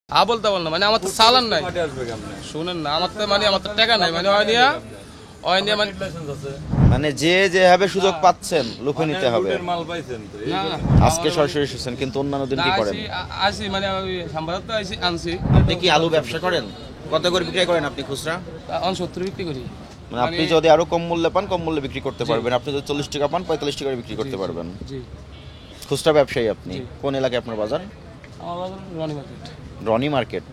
বলতে বল না মানে আমার তো চালান নাই শুনেন না আমার তো মানে আমার তো টাকা নাই মানে মানে যে যেভাবে সুযোগ পাচ্ছেন লুফে নিতে হবে। আজকে সরাসরি এসেছেন কিন্তু অন্যান্য দিন কি করেন? আসি মানে আমি সাম্বারাত তো আসি আনছি। আপনি কি আলু ব্যবসা করেন? কত করে বিক্রি করেন আপনি খুচরা? 70 বিক্রি করি। মানে আপনি যদি আরো কম মূল্যে পান কম মূল্যে বিক্রি করতে পারবেন, আপনি যদি 40 টাকা পান 45 টাকা করে বিক্রি করতে পারবেন। জি খুচরা ব্যবসায়ী আপনি। কোন এলাকায় আপনার বাজার? আমার বাজার রনি মার্কেট। রনি মার্কেট,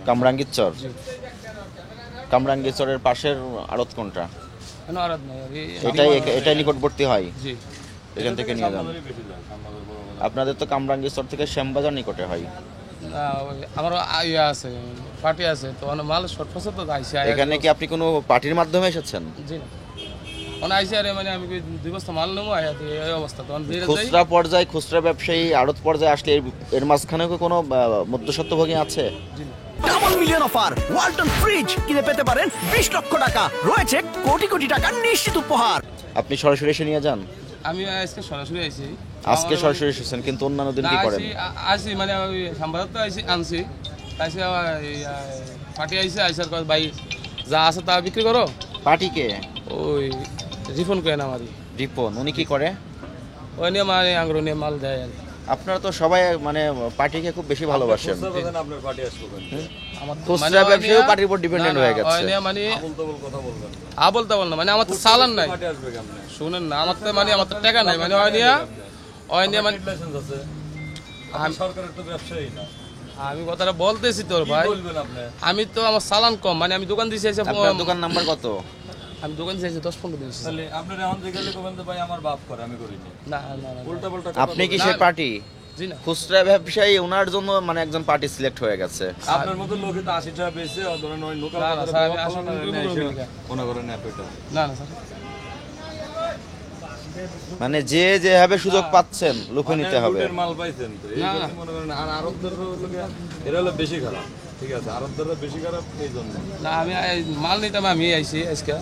কামরাঙ্গীর চর। কামরাঙ্গীর চরের পাশের আড়ত কোনটা? এটাই নিকটবর্তী হয়। জি এখান থেকে নিয়ে যান। আপনাদের তো কামরাঙ্গীর চর থেকে শ্যামবাজার নিকটে হয়। আমার ইয়া আছে পার্টি আছে তো মাল শর্ট ফসল তো আইসি। এখানে কি আপনি কোনো পার্টির মাধ্যমে এসেছেন? জি না আইসি আরে মানে আমি 2 বস্তা মাল নেবো এই অবস্থা তো খুচরা পর্যায়ে খুচরা ব্যবসায়ী আড়ত পর্যায়ে আসলে এর মাঝখানে কি কোনো মধ্যস্বত্বভোগী আছে? জি double million offer Walton fridge কিনে পেতে পারেন 20 লক্ষ টাকা, রয়েছে কোটি কোটি টাকার নিশ্চিত উপহার। আপনি সরাসরি এসে নিয়ে যান? আমি আজকে সরাসরি আইছি। আজকে সরাসরি এসেছেন কিন্তু অন্যান্য দিন কি করেন? আসি মানে আমি সাম্বারাত তো আইছি আনছি। আইসি পার্টি আইসি আইসার কয় ভাই যা আছে তা বিক্রি করো। পার্টি কে? ওই রিফোন কেন আমারই। রিপন উনি কি করে? ওই নিয়ে মানে আঙ্গুর নিয়ে মাল দেয় আর আপনারা তো সবাই মানে পার্টিকে খুব বেশি ভালোবাসেন। খুচরা মানে ব্যবসায়ীও পার্টির উপর ডিপেন্ডেন্ট হয়ে গেছে। মানে বলতে বল না মানে আমার তো চালান নাই শুনেন না আমার তো মানে আমার তো টাকা নাই মানে মানে আমি কথাটা বলতেছি তোর ভাই। আমি তো আমার চালান কম মানে আমি দোকান দিয়েছি। আপনার দোকান নাম্বার কত? আমি দোকান দিয়েছি 10-15 দিন। তাহলে আপনারা এখন যে গেলে কোবেন ভাই আমার বাপ করে আমি করি না উল্টা পাল্টা। আপনি কি সেই পার্টি? জি না খুচরা ব্যবসায়ী ওনার জন্য মানে একজন পার্টি সিলেক্ট হয়ে গেছে। আপনার মতো লোকে তো 80 টাকা পেয়েছে ধরেন ওই লোকাল মনে করেন না পেটা না স্যার মানে যে যেভাবে সুযোগ পাচ্ছেন লুফে নিতে হবে। মাল পাইছেন তো এই জন্য মনে করেন আর আরবদের লোকে এরা হলো বেশি খারাপ। ঠিক আছে আরবদের বেশি খারাপ এই জন্য না আমি মাল নিতাম আমি আইছি আজকে।